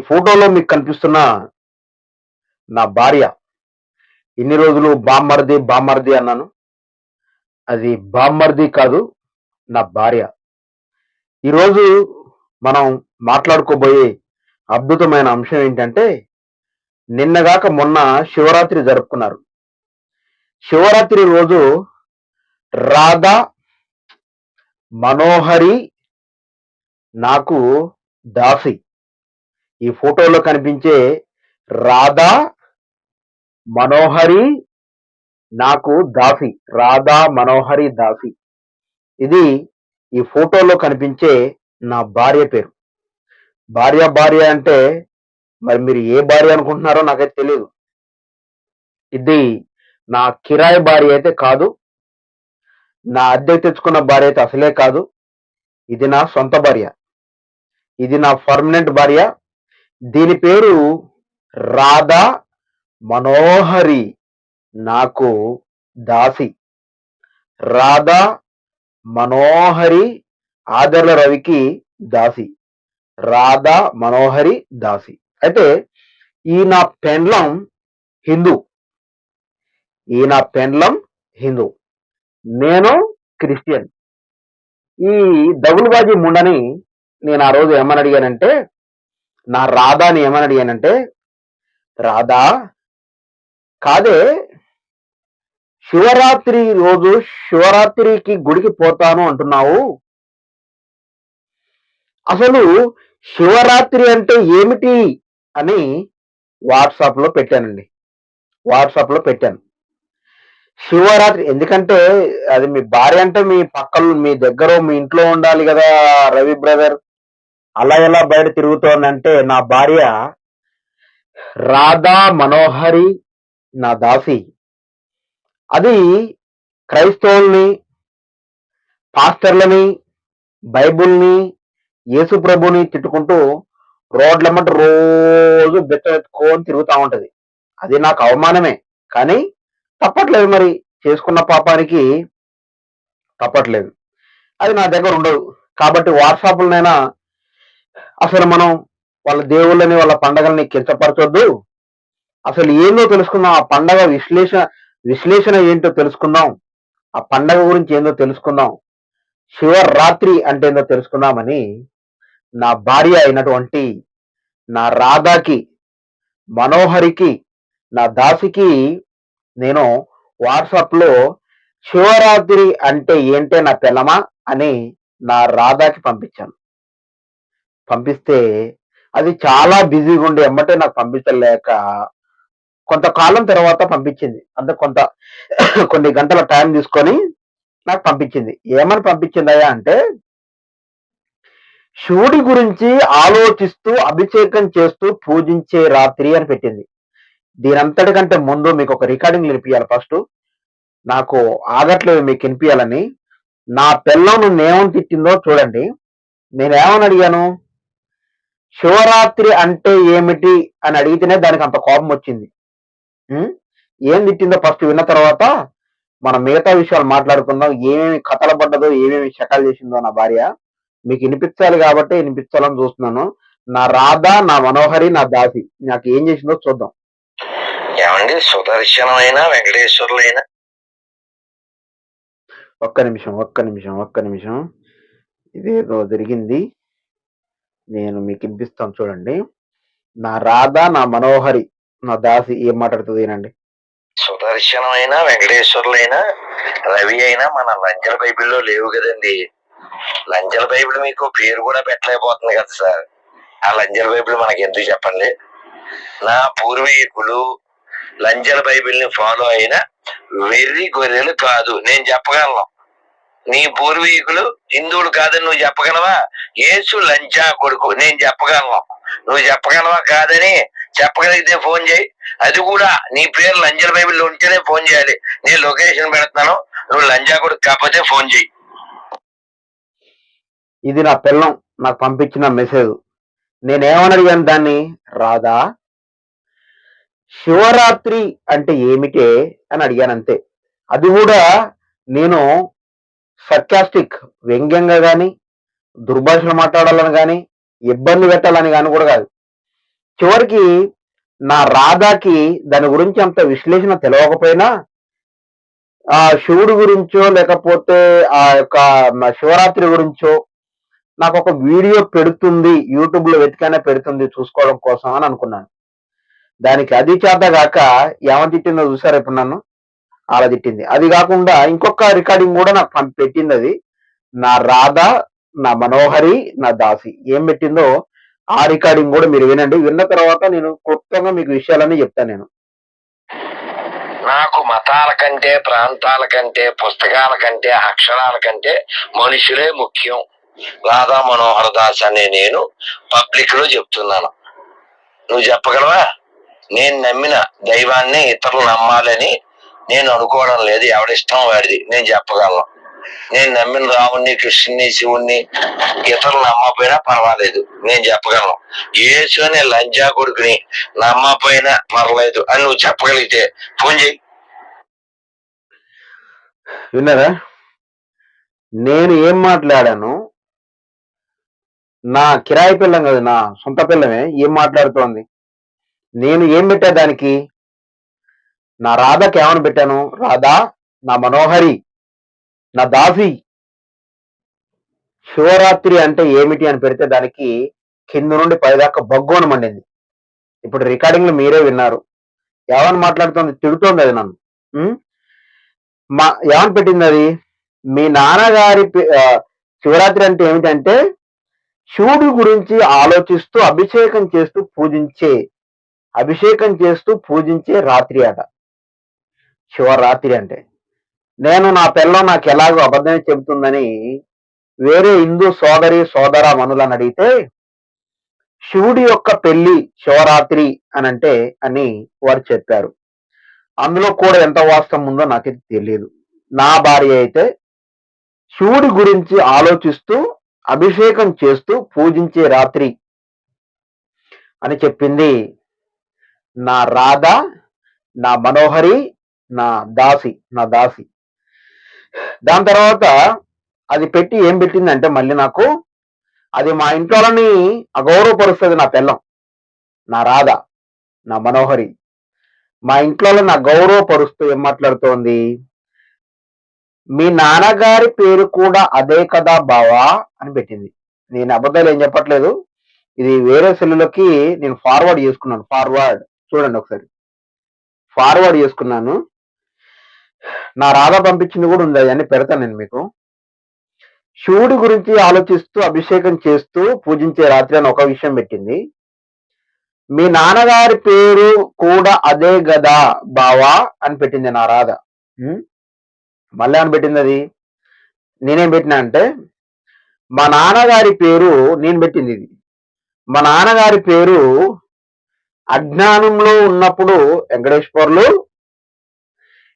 ఫోటోలో మీకు కనిపిస్తున్న నా భార్య. ఇన్ని రోజులు బామ్మర్ది, బామ్మర్ది అన్నాను. అది బామ్మర్ది కాదు, నా భార్య. ఈరోజు మనం మాట్లాడుకోబోయే అద్భుతమైన అంశం ఏంటంటే, నిన్నగాక మొన్న శివరాత్రి జరుపుకున్నారు. శివరాత్రి రోజు రాధా, మనోహరి, నాకు దాసి. ఈ ఫోటోలో కనిపించే రాధా, మనోహరి, నాకు దాసి. రాధా, మనోహరి, దాసి. ఇది ఈ ఫోటోలో కనిపించే నా భార్య పేరు. భార్య భార్య అంటే మరి మీరు ఏ భార్య అనుకుంటున్నారో నాకైతే తెలియదు. ఇది నా కిరాయి భార్య అయితే కాదు. నా అద్దెకు తెచ్చుకున్న భార్య అయితే అసలే కాదు. ఇది నా సొంత భార్య. ఇది నా పర్మనెంట్ భార్య. దీని పేరు రాధా, మనోహరి, నాకు దాసి. రాధా, మనోహరి, ఆదర్ల రవికి దాసి. రాధా, మనోహరి, దాసి. అయితే ఈ నా పెండ్లం హిందూ. నేను క్రిస్టియన్. ఈ దగులుబాజీ ముండని నేను ఆ రోజు ఏమని అడిగానంటే, నా రాధాని ఏమని అడిగానంటే, రాధా కాదే, శివరాత్రి రోజు శివరాత్రికి గుడికి పోతాను అంటున్నావు. అసలు శివరాత్రి అంటే ఏమిటి అని వాట్సాప్ లో పెట్టాను. శివరాత్రి ఎందుకంటే అది మీ భార్య అంటే మీ పక్కన మీ దగ్గర మీ ఇంట్లో ఉండాలి కదా రవి బ్రదర్. అలా ఎలా బయట తిరుగుతోందంటే నా భార్య రాధా, మనోహరి, నా దాసి. అది క్రైస్తవుల్ని, పాస్టర్లని, బైబుల్ని, యేసు ప్రభుని తిట్టుకుంటూ రోడ్లమ్మట రోజు బెత్తెత్తుకొని తిరుగుతూ ఉంటది. అది నాకు అవమానమే, కానీ తప్పట్లేదు. మరి చేసుకున్న పాపానికి తప్పట్లేదు. అది నా దగ్గర ఉండదు. కాబట్టి వాట్సాప్లనైనా అసలు మనం వాళ్ళ దేవుళ్ళని, వాళ్ళ పండగల్ని కించపరచొద్దు. అసలు ఏందో తెలుసుకుందాం. ఆ పండగ విశ్లేషణ ఏంటో తెలుసుకుందాం. ఆ పండగ గురించి ఏందో తెలుసుకుందాం. శివరాత్రి అంటే ఏందో తెలుసుకుందామని నా భార్య అయినటువంటి నా రాధాకి, మనోహరికి, నా దాసికి నేను వాట్సాప్ లో శివరాత్రి అంటే ఏంటే నా పిల్లమా అని నా రాధాకి పంపిస్తే అది చాలా బిజీగా ఉండి ఎమ్మటే నాకు పంపించలేక కొంతకాలం తర్వాత పంపించింది. అంటే కొన్ని గంటల టైం తీసుకొని నాకు పంపించింది. ఏమని పంపించిందయ్యా అంటే, శివుడి గురించి ఆలోచిస్తూ అభిషేకం చేస్తూ పూజించే రాత్రి అని పెట్టింది. దీనంతటికంటే ముందు మీకు ఒక రికార్డింగ్ వినిపియాలి. ఫస్ట్ నాకు ఆగట్లేదు మీకు వినిపియాలని. నా పిల్లం నేనేమని తిట్టిందో చూడండి. నేనేమని అడిగాను, శివరాత్రి అంటే ఏమిటి అని అడిగితేనే దానికి అంత కోపం వచ్చింది. ఏం తిట్టిందో ఫస్ట్ విన్న తర్వాత మనం మిగతా విషయాలు మాట్లాడుకుందాం. ఏమేమి కథలు పడ్డదో, ఏమేమి శకాలు చేసిందో నా భార్య మీకు వినిపించాలి కాబట్టి వినిపించాలని చూస్తున్నాను. నా రాధా, నా మనోహరి, నా దాసి నాకు ఏం చేసిందో చూద్దాం. ఏమండి, సుదర్శనమైనా వెంకటేశ్వరులైనా ఒక్క నిమిషం. ఇదేదో జరిగింది. నేను మీకు వినిపిస్తాను చూడండి. నా రాధా, నా మనోహరి, నా దాసి ఏం మాట్లాడుతుంది ఏనండి. సుదర్శనమైనా వెంకటేశ్వరులైనా రవి అయినా మన లంజల బైబిల్లో లేవు కదండి. లంజల బైబిల్ మీకు పేరు కూడా పెట్టలేకపోతుంది కదా సార్. ఆ లంజల బైబిల్ మనకి ఎందుకు చెప్పండి. నా పూర్వీకులు లంజల బైబిల్ ని ఫాలో అయిన వెర్రి గొర్రెలు కాదు, నేను చెప్పగలను. నీ పూర్వీకులు హిందువులు కాదని నువ్వు చెప్పగలవా? యేసు లంచా కొడుకు, నేను చెప్పగలను. నువ్వు చెప్పగలవా? కాదని చెప్పగలిగితే ఫోన్ చేయి. అది కూడా నీ పేరు లంజల బైబిల్లో ఉంటేనే ఫోన్ చేయాలి. నేను లొకేషన్ పెడతాను, నువ్వు లంజా కొడుకు కాకపోతే ఫోన్ చేయి. ఇది నా పిల్లం నాకు పంపించిన మెసేజ్. నేనేమని అడిగాను దాన్ని, రాధా శివరాత్రి అంటే ఏమిటే అని అడిగాను అంతే. అది కూడా నేను సర్కాస్టిక్ వ్యంగ్యంగా కానీ దుర్భాషలు మాట్లాడాలని కానీ ఇబ్బంది పెట్టాలని కానీ కూడా కాదు. చివరికి నా రాధాకి దాని గురించి అంత విశ్లేషణ తెలియకపోయినా ఆ శివుడి గురించో లేకపోతే ఆ యొక్క శివరాత్రి గురించో నాకు ఒక వీడియో పెడుతుంది, యూట్యూబ్ లో వెతికైనా పెడుతుంది చూసుకోవడం కోసం అని అనుకున్నాను. దానికి అది చేత గాక ఏమని తిట్టిందో చూసారా ఇప్పుడు నన్ను? అలా తిట్టింది. అది కాకుండా ఇంకొక రికార్డింగ్ కూడా నాకు పెట్టింది. అది నా రాధ, నా మనోహరి, నా దాసి ఏం పెట్టిందో ఆ రికార్డింగ్ కూడా మీరు వినండి. విన్న తర్వాత నేను క్లుప్తంగా మీకు విషయాలన్నీ చెప్తాను నేను. నాకు మతాల కంటే, ప్రాంతాల కంటే, పుస్తకాల కంటే, అక్షరాల కంటే మనుషులే ముఖ్యం. రాధా మనోహర్ దాస్ అనే నేను పబ్లిక్ లో చెప్తున్నాను. నువ్వు చెప్పగలవా? నేను నమ్మిన దైవాన్ని ఇతరులు నమ్మాలని నేను అనుకోవడం లేదు. ఎవడిష్టం వాడిది. నేను చెప్పగలను. నేను నమ్మిన రాముణ్ణి, కృష్ణుని, శివుణ్ణి ఇతరులు నమ్మకపోయినా పర్వాలేదు, నేను చెప్పగలను. యేసు అనే లంజా కొడుకుని నమ్మకపోయినా పర్వాలేదు అని నువ్వు చెప్పగలిగితే ఫోన్ చేయి. విన్నారా? నేను ఏం మాట్లాడాను? నా కిరాయి పిల్లం కదా, నా సొంత పిల్లమే ఏం మాట్లాడుతోంది. నేను ఏం పెట్టా దానికి? నా రాధకి ఏమని పెట్టాను? రాధా, నా మనోహరి, నా దాసి. శివరాత్రి అంటే ఏమిటి అని పెడితే దానికి కింద నుండి పైదాకా బగ్గుని మండింది. ఇప్పుడు రికార్డింగ్లు మీరే విన్నారు. ఏమని మాట్లాడుతోంది? తిడుతోంది అది నన్ను. ఏమని పెట్టింది అది? మీ నాన్నగారి శివరాత్రి అంటే ఏమిటంటే శివుడి గురించి ఆలోచిస్తూ అభిషేకం చేస్తూ పూజించే రాత్రి అట శివరాత్రి అంటే. నేను నా పిల్లం నాకు ఎలాగో అబద్ధమే చెబుతుందని వేరే హిందూ సోదర మనులను అడిగితే శివుడి యొక్క పెళ్లి శివరాత్రి అని వారు చెప్పారు. అందులో కూడా ఎంత వాస్తవం ఉందో నాకైతే తెలియదు. నా భార్య అయితే శివుడి గురించి ఆలోచిస్తూ అభిషేకం చేస్తూ పూజించే రాత్రి అని చెప్పింది నా రాధ, నా మనోహరి, నా దాసి. దాని తర్వాత అది పెట్టి ఏం పెట్టిందంటే మళ్ళీ నాకు అది మా ఇంట్లోని అగౌరవపరుస్తుంది. నా పిల్లం, నా రాధ, నా మనోహరి మా ఇంట్లో నా గౌరవపరుస్తూ ఏం మాట్లాడుతోంది? మీ నాన్నగారి పేరు కూడా అదే కదా బావా అని పెట్టింది. నేను అబద్ధాలు ఏం చెప్పట్లేదు. ఇది వేరే సెల్లులకి నేను ఫార్వర్డ్ చేసుకున్నాను. చూడండి ఒకసారి. ఫార్వర్డ్ చేసుకున్నాను. నా రాధ పంపించింది కూడా ఉంది. అవన్నీ పెడతాను నేను మీకు. శివుడి గురించి ఆలోచిస్తూ అభిషేకం చేస్తూ పూజించే రాత్రి అని ఒక విషయం పెట్టింది. మీ నాన్నగారి పేరు కూడా అదే గదా బావా అని పెట్టింది నా రాధ. మళ్ళీ అని పెట్టింది అది. నేనేం పెట్టినా అంటే మా నాన్నగారి పేరు నేను పెట్టింది ఇది. మా నాన్నగారి పేరు అజ్ఞానంలో ఉన్నప్పుడు వెంకటేశ్వర్లు,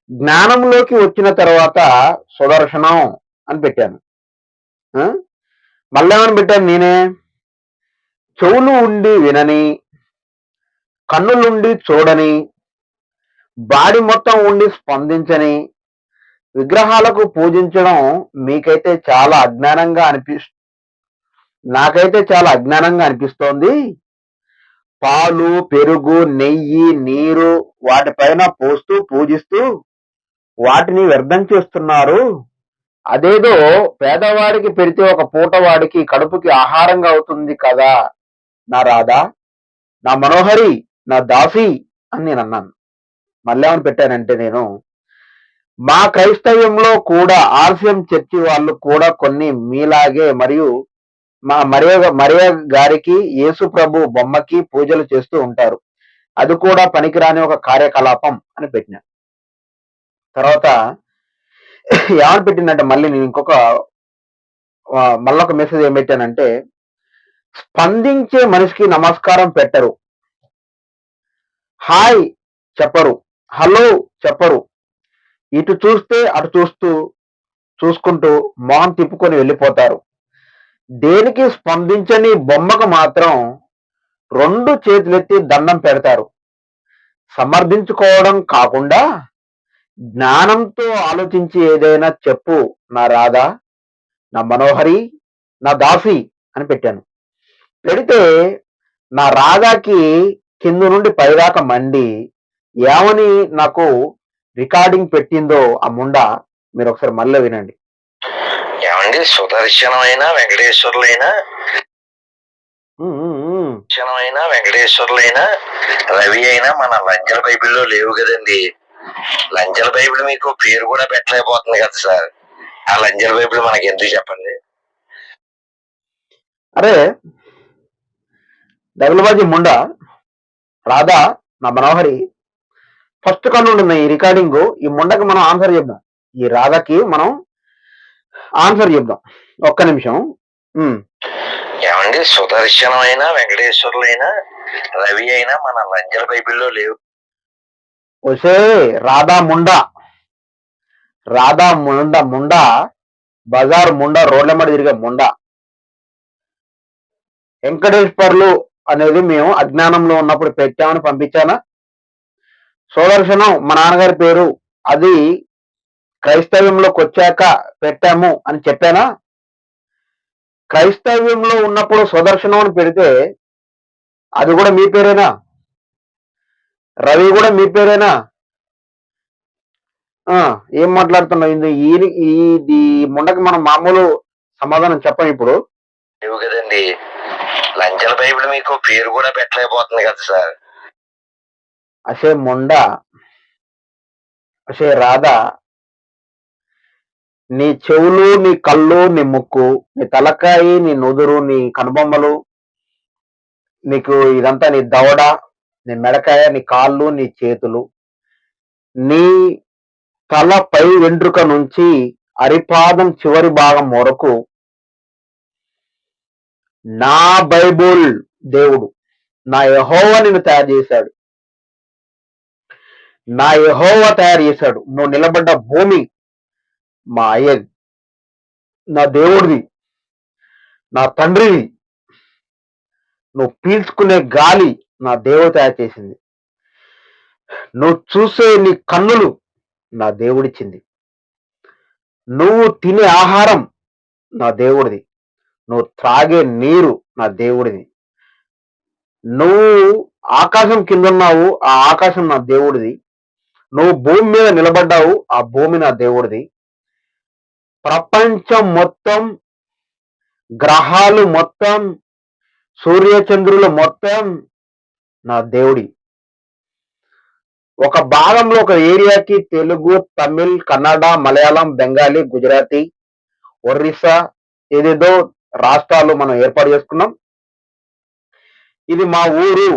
జ్ఞానంలోకి వచ్చిన తర్వాత సుదర్శనం అని పెట్టాను. మళ్ళీ ఏమని పెట్టాను నేనే? చెవులు ఉండి వినని, కన్నులుండి చూడని, బాడీ మొత్తం ఉండి స్పందించని విగ్రహాలకు పూజించడం మీకైతే చాలా అజ్ఞానంగా నాకైతే చాలా అజ్ఞానంగా అనిపిస్తోంది. పాలు, పెరుగు, నెయ్యి, నీరు వాటిపైన పోస్తూ పూజిస్తూ వాటిని వ్యర్థం చేస్తున్నారు. అదేదో పేదవాడికి పెడితే ఒక పూట వాడికి కడుపుకి ఆహారంగా అవుతుంది కదా నా రాధా, నా మనోహరి, నా దాసి అని నేను అన్నాను. మళ్ళీ ఏమని పెట్టానంటే నేను మా క్రైస్తవ్యంలో కూడా ఆర్సిఎం చర్చి వాళ్ళు కూడా కొన్ని మీలాగే మరియు మా మరియ గారికి యేసు ప్రభు బొమ్మకి పూజలు చేస్తూ ఉంటారు. అది కూడా పనికిరాని ఒక కార్యకలాపం అని పెట్టిన. తర్వాత ఏమని పెట్టిందంటే మళ్ళీ నేను మళ్ళొక మెసేజ్ ఏం పెట్టానంటే స్పందించే మనిషికి నమస్కారం పెట్టరు, హాయ్ చెప్పరు, హలో చెప్పరు, ఇటు చూస్తే అటు చూసుకుంటూ మొహం తిప్పుకొని వెళ్ళిపోతారు. దేనికి స్పందించని బొమ్మకు మాత్రం 2 చేతులెత్తి దండం పెడతారు. సమర్థించుకోవడం కాకుండా జ్ఞానంతో ఆలోచించి ఏదైనా చెప్పు నా రాధ, నా మనోహరి, నా దాసి అని పెట్టాను. పెడితే నా రాగాకి కింద నుండి పైదాకా మండి ఏమని నాకు రికార్డింగ్ పెట్టిందో ఆ ముండ మీరు ఒకసారి మళ్ళీ వినండి. ఏమండి, సుదర్శనమైన వెంకటేశ్వరులైనా వెంకటేశ్వరులైనా రవి అయినా మన లంచల బైబిల్లో లేవు కదండి. లంచల బైబిల్ మీకు పేరు కూడా పెట్టలేకపోతుంది కదా సార్. ఆ లంచల బైబిల్ మనకి ఎందుకు చెప్పండి? అరే దగలబాజీ ముండ రాధా నా మనోహరి ఫస్ట్ కన్ను ఉన్న ఈ రికార్డింగ్ ఈ ముండకి మనం ఆన్సర్ చెప్దాం. ఈ రాధకి మనం ఆన్సర్ చెప్దాం. ఒక్క నిమిషం. ఏమండి, సుదర్శనమైన వెంకటేశ్వరులైనా రవి అయినా మన లంచల బైబిల్లో లేవు. ఒసే రాధా ముండ బజార్ ముండ రోడ్లమ్మడి తిరిగే ముండ. వెంకటేశ్వర్లు అనేది మేము అజ్ఞానంలో ఉన్నప్పుడు పెట్టామని పంపించానా? సుదర్శనం మా నాన్నగారి పేరు, అది క్రైస్తవ్యంలోకి వచ్చాక పెట్టాము అని చెప్పానా? క్రైస్తవ్యంలో ఉన్నప్పుడు సుదర్శనం అని పెడితే అది కూడా మీ పేరేనా? రవి కూడా మీ పేరేనా? ఏం మాట్లాడుతున్నావు? ఈ ముండకి మనం మామూలు సమాధానం చెప్పం ఇప్పుడు. లేవు కదండి. లంచల బైబిల్ మీకు పేరు కూడా పెట్టలేకపోతుంది కదా సార్. అసే ముండ, అసే రాధా, నీ చెవులు, నీ కళ్ళు, నీ ముక్కు, నీ తలకాయి, నీ నుదురు, నీ కనుబొమ్మలు, నీకు ఇదంతా నీ దవడ, నీ మెడకాయ, నీ కాళ్ళు, నీ చేతులు, నీ తల పై వెంట్రుక నుంచి అరిపాదం చివరి భాగం వరకు నా బైబుల్ దేవుడు, నా యెహోవా నిన్ను తయారు చేశాడు. నా యెహోవా తయారు చేశాడు. నువ్వు నిలబడ్డ భూమి మా అయ్య, నా దేవుడిది, నా తండ్రిది. నువ్వు పీల్చుకునే గాలి నా దేవుడు తయారు చేసింది. నువ్వు చూసే నీ కన్నులు నా దేవుడిచ్చింది. నువ్వు తినే ఆహారం నా దేవుడిది. నువ్వు త్రాగే నీరు నా దేవుడిది. నువ్వు ఆకాశం కింద ఉన్నావు, ఆ ఆకాశం నా దేవుడిది. నువ్వు భూమి మీద నిలబడ్డావు, ఆ భూమి నా దేవుడిది. ప్రపంచం మొత్తం, గ్రహాలు మొత్తం, సూర్యచంద్రులు మొత్తం నా దేవుడి. ఒక భాగంలో ఒక ఏరియాకి తెలుగు, తమిళ్, కన్నడ, మలయాళం, బెంగాలీ, గుజరాతీ, ఒరిస్సా, ఏదేదో రాష్ట్రాలు మనం ఏర్పాటు చేసుకున్నాం. ఇది మా ఊరు,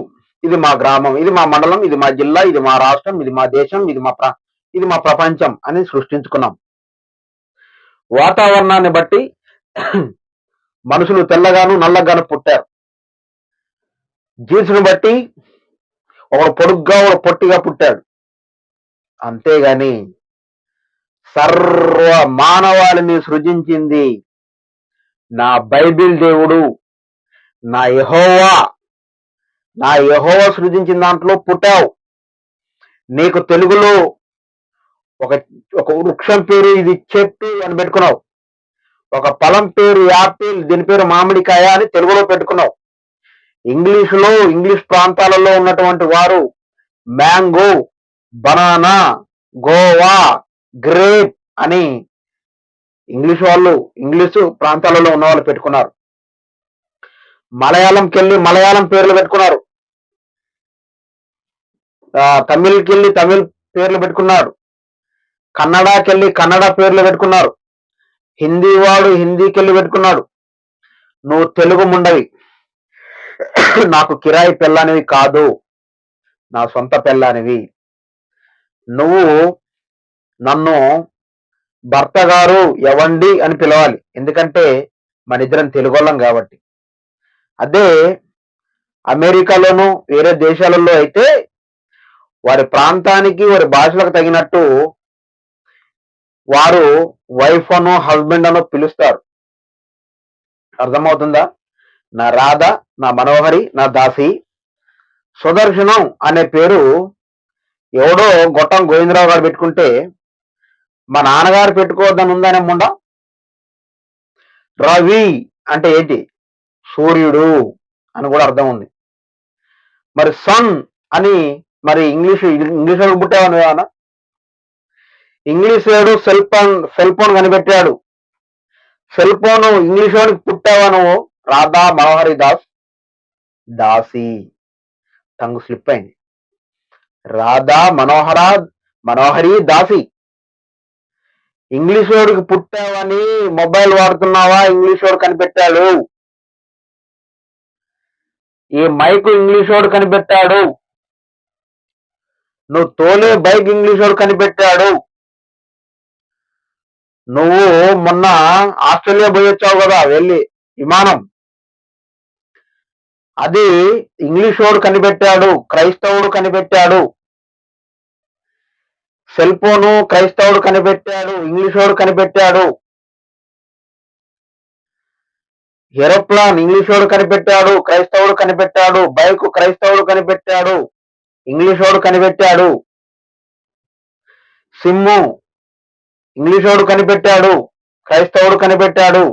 ఇది మా గ్రామం, ఇది మా మండలం, ఇది మా జిల్లా, ఇది మా రాష్ట్రం, ఇది మా దేశం, ఇది మా ప్రపంచం అని సృష్టించుకున్నాం. వాతావరణాన్ని బట్టి మనుషులు తెల్లగాను నల్లగాను పుట్టారు. జీన్స్ను బట్టి ఒకడు పొడుగ్గా ఒకడు పొట్టిగా పుట్టాడు. అంతేగాని సర్వ మానవాళిని సృజించింది నా బైబిల్ దేవుడు, నా యెహోవా. నా యెహోవా సృజించిన దాంట్లో పుట్టావు. నీకు తెలుగులో ఒక వృక్షం పేరు ఇది చెట్టు అని పెట్టుకున్నావు. ఒక ఫలం పేరు యాపిల్, దీని పేరు మామిడికాయ అని తెలుగులో పెట్టుకున్నావు. ఇంగ్లీష్ ప్రాంతాలలో ఉన్నటువంటి వారు మ్యాంగో, బనానా, గోవా, గ్రేప్ అని ఇంగ్లీషు ప్రాంతాలలో ఉన్న వాళ్ళు పెట్టుకున్నారు. మలయాళంకెళ్ళి మలయాళం పేర్లు పెట్టుకున్నారు. తమిళ్కెళ్ళి తమిళ్ పేర్లు పెట్టుకున్నాడు. కన్నడకెళ్ళి కన్నడ పేర్లు పెట్టుకున్నారు. హిందీ వాడు హిందీకెళ్ళి పెట్టుకున్నాడు. నువ్వు తెలుగు ముండవి. నాకు కిరాయి పెళ్ళానివి కాదు, నా సొంత పెళ్ళానివి. నువ్వు నన్ను భర్త గారు ఎవండి అని పిలవాలి, ఎందుకంటే మన ఇద్దరం తెలుగోళ్ళం కాబట్టి. అదే అమెరికాలోను వేరే దేశాలలో అయితే వారి ప్రాంతానికి వారి భాషలకు తగినట్టు వారు వైఫ్ అనో హస్బెండ్ అనో పిలుస్తారు. అర్థమవుతుందా? నా రాధ, నా మనోహరి, నా దాసి. సుదర్శనం అనే పేరు ఎవడో గొట్టం గోవిందరావు గారు పెట్టుకుంటే మా నాన్నగారు పెట్టుకోవద్దని ఉందనే ముండ. రవి అంటే ఏంటి? సూర్యుడు అని కూడా అర్థం ఉంది. మరి సన్ అని మరి ఇంగ్లీష్ వాడికి పుట్టావా నువ్వేమన్నా? ఇంగ్లీష్ వాడు సెల్ ఫోన్ కనిపెట్టాడు. సెల్ ఫోన్ ఇంగ్లీష్ వాడికి పుట్టావా నువ్వు? రాధా మనోహరి దాసి. టంగు స్లిప్ అయింది. రాధా మనోహరి దాసి. ఇంగ్లీష్ వాడికి పుట్టావని మొబైల్ వాడుతున్నావా? ఇంగ్లీష్ వాడు కనిపెట్టాడు. ఈ మైక్ ఇంగ్లీష్ వాడు కనిపెట్టాడు. నువ్వు తోలే బైక్ ఇంగ్లీష్ వాడు కనిపెట్టాడు. నువ్వు మొన్న ఆస్ట్రేలియా పోయి వచ్చావు కదా వెళ్ళి విమానం, అది ఇంగ్లీష్ వాడు కనిపెట్టాడు, క్రైస్తవుడు కనిపెట్టాడు. సెల్ ఫోను క్రైస్తవుడు కనిపెట్టాడు, ఇంగ్లీష్ వాడు కనిపెట్టాడు. ఏరోప్లాన్ ఇంగ్లీష్ వాడు కనిపెట్టాడు, క్రైస్తవుడు కనిపెట్టాడు. బైక్ క్రైస్తవుడు కనిపెట్టాడు, ఇంగ్లీష్ వాడు కనిపెట్టాడు. సిమ్ము ఇంగ్లీష్ వాడు కనిపెట్టాడు, క్రైస్తవుడు కనిపెట్టాడు.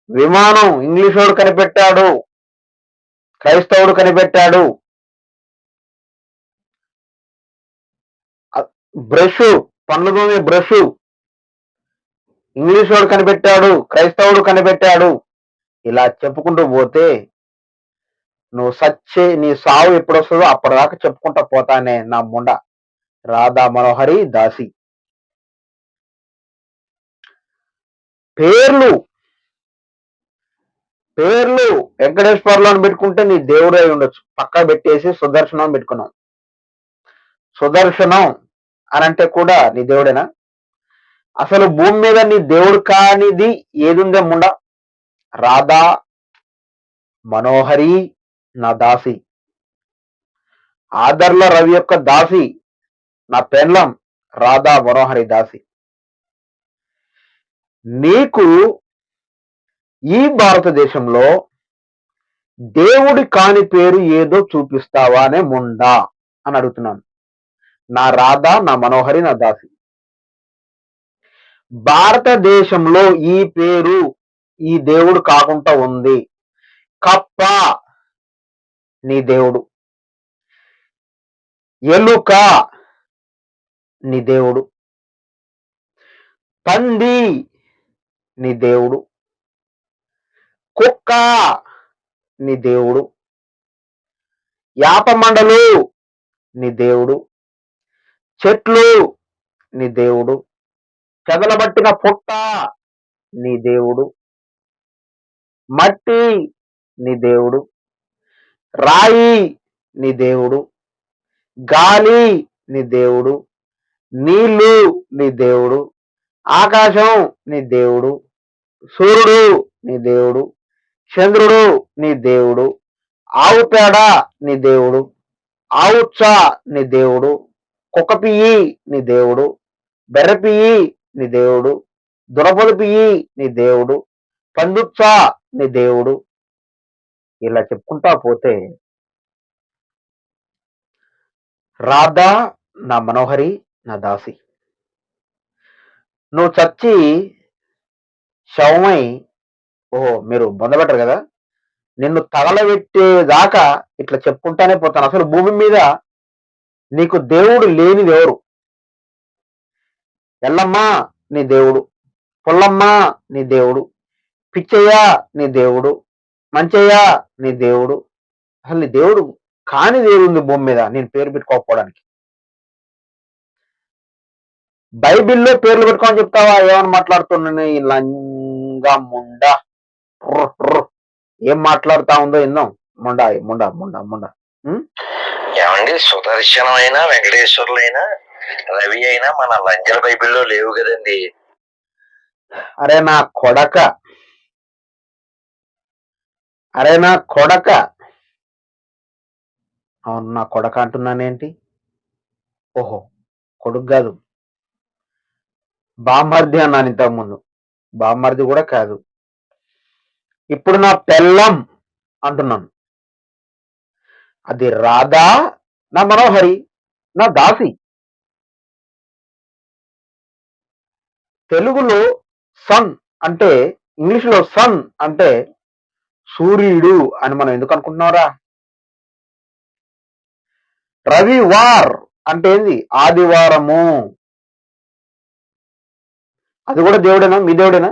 విమానం ఇంగ్లీష్ వాడు కనిపెట్టాడు, క్రైస్తవుడు కనిపెట్టాడు. బ్రష్ పన్ను తోమే బ్రష్ ఇంగ్లీష్ వాడు కనిపెట్టాడు, క్రైస్తవుడు కనిపెట్టాడు. ఇలా చెప్పుకుంటూ పోతే నీ సావు ఎప్పుడు వస్తుందో అప్పటిదాకా చెప్పుకుంటా పోతానే నా ముండ. రాధా మనోహరి దాసి. పేర్లు వెంకటేశ్వర్లు అని పెట్టుకుంటే నీ దేవుడు అయి ఉండొచ్చు. పక్క పెట్టేసి సుదర్శనం అని పెట్టుకున్నాం. సుదర్శనం అని అంటే కూడా నీ దేవుడేనా? అసలు భూమి మీద నీ దేవుడు కానిది ఏదుందే ముండ? రాధా మనోహరి నా దాసి. ఆదర్ల రవి యొక్క దాసి నా పెండ్లం రాధా మనోహరి దాసి. నీకు ఈ భారతదేశంలో దేవుడి కాని పేరు ఏదో చూపిస్తావా అనే ముండా అని అడుగుతున్నాను. నా రాధా, నా మనోహరి, నా దాసి. భారతదేశంలో ఈ పేరు ఈ దేవుడు కాకుండా ఉంది. కప్ప నీ దేవుడు, ఎలుక నీ దేవుడు, పంది నీ దేవుడు, కుక్క నీ దేవుడు, యాపమండలు నీ దేవుడు, చెట్లు నీ దేవుడు, చెదలబట్టిన పుట్ట నీ దేవుడు, మట్టి నీ దేవుడు, రాయి నీ దేవుడు, గాలి నీ దేవుడు, నీళ్లు నీ దేవుడు, ఆకాశం నీ దేవుడు, సూర్యుడు నీ దేవుడు, చంద్రుడు నీ దేవుడు, ఆవు పేడ నీ దేవుడు, ఆవుచ్చ నీ దేవుడు, కుక్క పియ్యి నీ దేవుడు, బెర్ర పియ్యి నీ దేవుడు, దురపది పియ్యి నీ దేవుడు, పందుచ్చ నీ దేవుడు. ఇలా చెప్పుకుంటా పోతే రాధా నా మనోహరి నా దాసి. నువ్వు చచ్చి శవమై మీరు బొందబెట్టరు కదా, నిన్ను తగలబెట్టేదాకా ఇట్లా చెప్పుకుంటానే పోతాను. అసలు భూమి మీద నీకు దేవుడు లేనిది ఎవరు? ఎల్లమ్మ నీ దేవుడు, పుల్లమ్మ నీ దేవుడు, పిచ్చయ్య నీ దేవుడు, మంచయ్య నీ దేవుడు. అసలు నీ దేవుడు కాని దేవుడు భూమి మీద నేను పేరు పెట్టుకోకపోవడానికి. బైబిల్లో పేర్లు పెట్టుకోమని చెప్తావా? ఏమని మాట్లాడుతున్నాను ఈ లంగా ముండ. ఏం మాట్లాడుతా ఉందో విన్నాం. ముండా ముండా ముండా ముండా. ఏమండి, సుదర్శనం అయినా వెంకటేశ్వర్లు అయినా రవి అయినా మన లంజల బైబిల్లో లేవు కదండి. అరే నా కొడక, అవును నా కొడక అంటున్నానేంటి? ఓహో కొడుకు కాదు, బామ్మర్ది అన్నాను ఇంతకుముందు. బామ్మర్ది కూడా కాదు, ఇప్పుడు నా పెళ్ళం అంటున్నాను. అది రాధా నా మనోహరి నా దాసి. తెలుగులో సన్ అంటే, ఇంగ్లీష్లో సన్ అంటే సూర్యుడు అని మనం ఎందుకు అనుకుంటున్నారా? రవివార్ అంటే ఏంది? ఆదివారము. అది కూడా దేవుడేనా? మీ దేవుడేనా?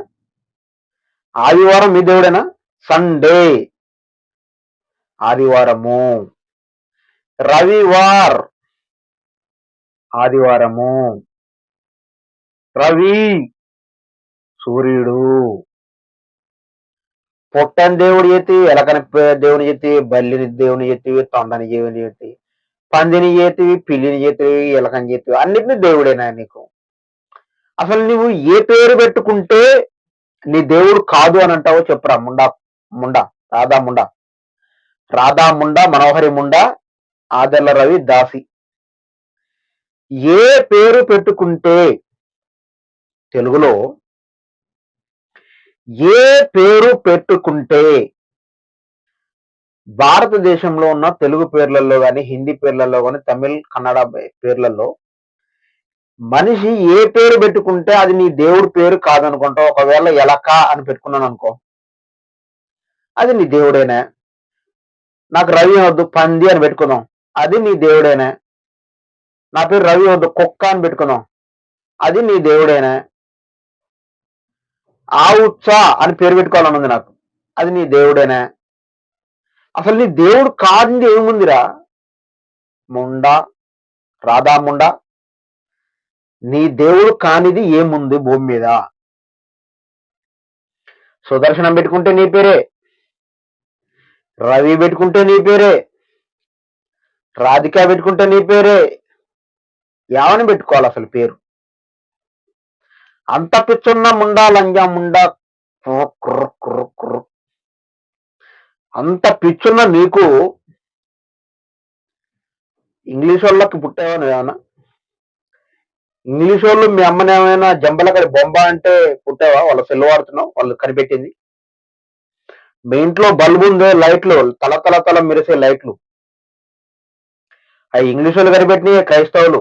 ఆదివారం మీ దేవుడేనా? సండే ఆదివారము. రవివార్ ఆదివారము. రవి సూర్యుడు. పొట్టని దేవుడు చేతి, ఎలకని దేవుని చేతి, బల్లిని దేవుని చేతివి, తొండని దేవుని చేతి, పందిని చేతివి, పిల్లిని చేతివి, ఎలకని చేతివి, అన్నిటిని దేవుడేనా నీకు? అసలు నువ్వు ఏ పేరు పెట్టుకుంటే నీ దేవుడు కాదు అని అంటావో చెప్పురా ముండా. ముండా రాధా ముండా. రాధా ముండా, మనోహరి ముండా, ఆదర్ల రవి దాసి. ఏ పేరు పెట్టుకుంటే తెలుగులో ఏ పేరు పెట్టుకుంటే భారతదేశంలో ఉన్న తెలుగు పేర్లలో కానీ, హిందీ పేర్లలో కానీ, తమిళ్ కన్నడ పేర్లలో మనిషి ఏ పేరు పెట్టుకుంటే అది నీ దేవుడి పేరు కాదనుకుంటావు. ఒకవేళ ఎలక అని పెట్టుకున్నాను అనుకో, అది నీ దేవుడేనా? నాకు రవి వద్దు, పంది అని పెట్టుకుందాం, అది నీ దేవుడేనా? నా పేరు రవి వద్దు, కుక్క అని పెట్టుకుందాం, అది నీ దేవుడేనా? ఆవుచ్చా అని పేరు పెట్టుకోవాలని ఉంది నాకు, అది నీ దేవుడేనా? అసలు నీ దేవుడు కానిది ఏముందిరా ముండా, రాధా ముండా? నీ దేవుడు కానిది ఏముంది భూమి మీద? సుదర్శనం పెట్టుకుంటే నీ పేరే, రవి పెట్టుకుంటే నీ పేరే, రాధిక పెట్టుకుంటే నీ పేరే. ఏమని పెట్టుకోవాలి అసలు పేరు? అంత పిచ్చున్న ముండా లంజా ముండా కుర్ర కుర్ర కుర్ర. అంత పిచ్చున్న నీకు ఇంగ్లీష్ వాళ్ళకి పుట్టావా నువ్వేమన్నా? ఇంగ్లీష్ వాళ్ళు మీ అమ్మని ఏమైనా జంబలకడి బొంబ అంటే పుట్టావా? వాళ్ళ సెల్ వాడుతున్నావు, వాళ్ళు కనిపెట్టింది. మీ ఇంట్లో బల్బు ఉందే, లైట్లు తల తల తల మెరిసే లైట్లు, అవి ఇంగ్లీష్ వాళ్ళు కనిపెట్టిన క్రైస్తవులు.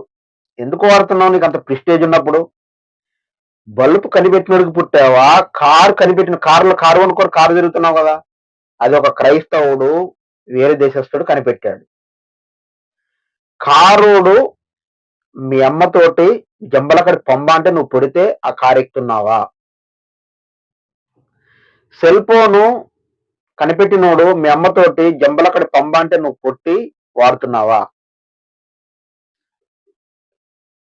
ఎందుకు వాడుతున్నావు? నీకు అంత ప్రిస్టేజ్ ఉన్నప్పుడు. బల్బు కనిపెట్టినోడికి పుట్టావా? కారు కనిపెట్టిన కారు కొనుక్కొని కారు తిరుగుతున్నావు కదా, అది ఒక క్రైస్తవుడు వేరే దేశస్తుడు కనిపెట్టాడు. కారుడు మీ అమ్మతోటి జంబలకడి పొంబ అంటే నువ్వు పుడితే ఆ కారు ఎక్కుతున్నావా? సెల్ ఫోను కనిపెట్టినోడు మీ అమ్మతోటి జంబలకడి పొంబ అంటే నువ్వు పుట్టి వాడుతున్నావా?